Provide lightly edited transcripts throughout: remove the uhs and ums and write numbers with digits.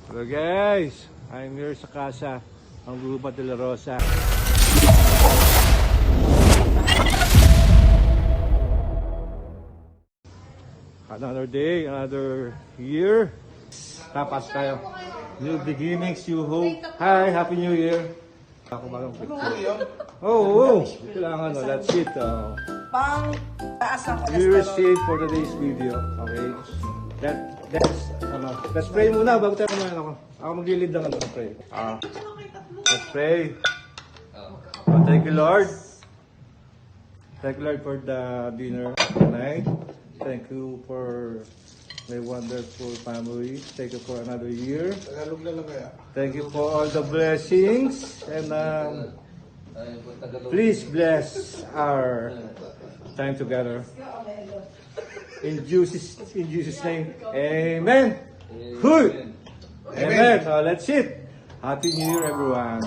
Hello guys, I'm here sa casa ng Grupo de la Rosa. Another day, another year. Tapas tayo. New beginnings, new hope. Hi, Happy New Year. Ako ba yung picture? Oh, kailangan no, that's it. Pang taas ng You cholesterol. receive for today's video. Okay? Let's pray muna bago tayo kumain ako. Ako maglilid lang ng pray. Let's pray. Thank you, Lord. Thank you, Lord, for the dinner tonight. Thank you for my wonderful family. Thank you for another year. Thank you for all the blessings. And please bless our time together. In Jesus' name, amen. Good. Amen. So let's it. Happy New Year, everyone.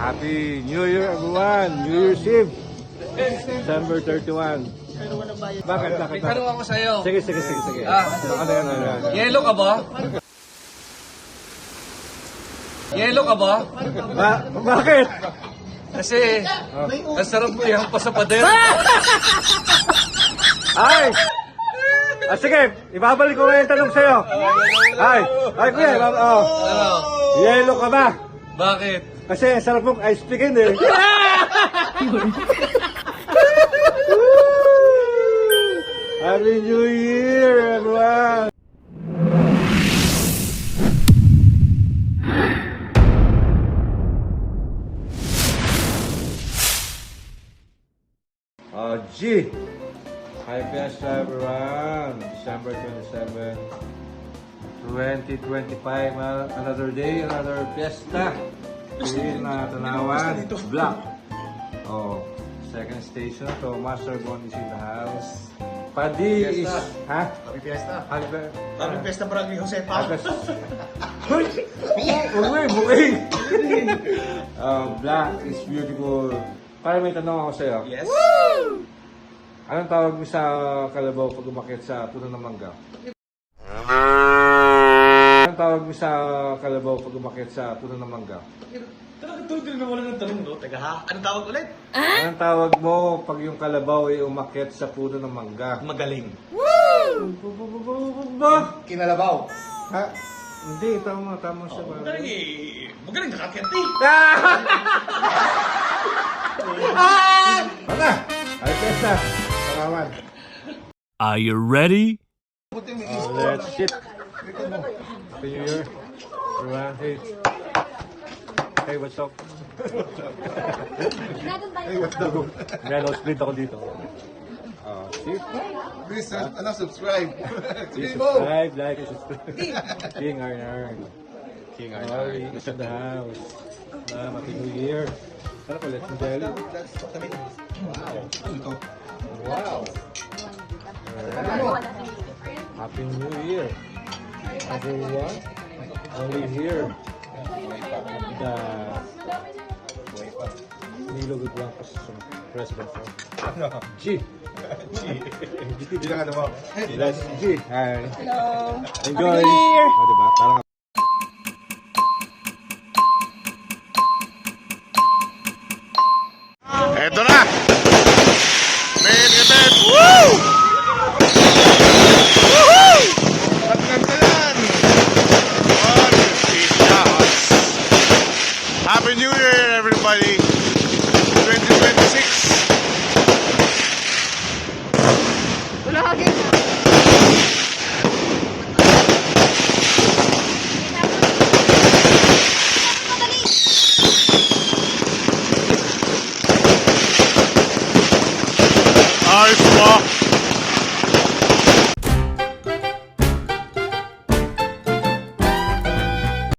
Happy New Year, everyone. New Year's Eve, December 31. Bakit? May tanong ako sa'yo. Sige. Ano yan? Yellow ka ba? Yellow ka ba? Bakit? Kasi, ang sarap mo yung pa sa pader. Ay! Sige, ibabalik ko ngayon yung tanong sa'yo. Ay, kuya, yellow ka ba? Bakit? Kasi sarap mong ice pick eh. Happy New Year, everyone! G! Hi, Fiesta, everyone! December 27, 2025, another day, another fiesta. In Tanawan, Black. Oh, second station. So, Master Bond is in the house. Paddy is... Ha? Happy Fiesta. Happy Fiesta Barangay Josepa. Hoy! Buking! Black is beautiful. Para may tanong ako sa'yo. Yes. Anong tawag mo sa kalabaw pag umakyat sa puno ng mangga? Anong tawag mo sa kalabaw pag umakyat sa puno ng mangga? Talagang tuloy na wala ng tanong, no? Teka ha, anong tawag ulit? Anong tawag mo pag yung kalabaw ay umakyat sa puno ng mangga? Magaling. Ba? Kinalabaw. Ha? Hindi, tama siya ba? Magaling kakakyat eh. Ano? Ay, Tessa. Salamat. Are you ready? Let's sit. Happy New Year. Everyone, hey. Hey, what's up? Hey, what's up? May split ako dito. See? Please, subscribe. Please subscribe, like, and subscribe. King Arnar. King Arnar is in the house. Happy New Year. Ano ko, let's medallion. Wow. Happy New Year. Everyone. Only here. The Nilo Blancos President. G. G lang ano mo. That's G. Hi. Hello. Enjoy. Happy New Year. Diba? Parang Eto na! Main event! Woo! Woohoo! Tatgantalan! On Pitas! Happy New Year, everybody! 2026! Ayos mo!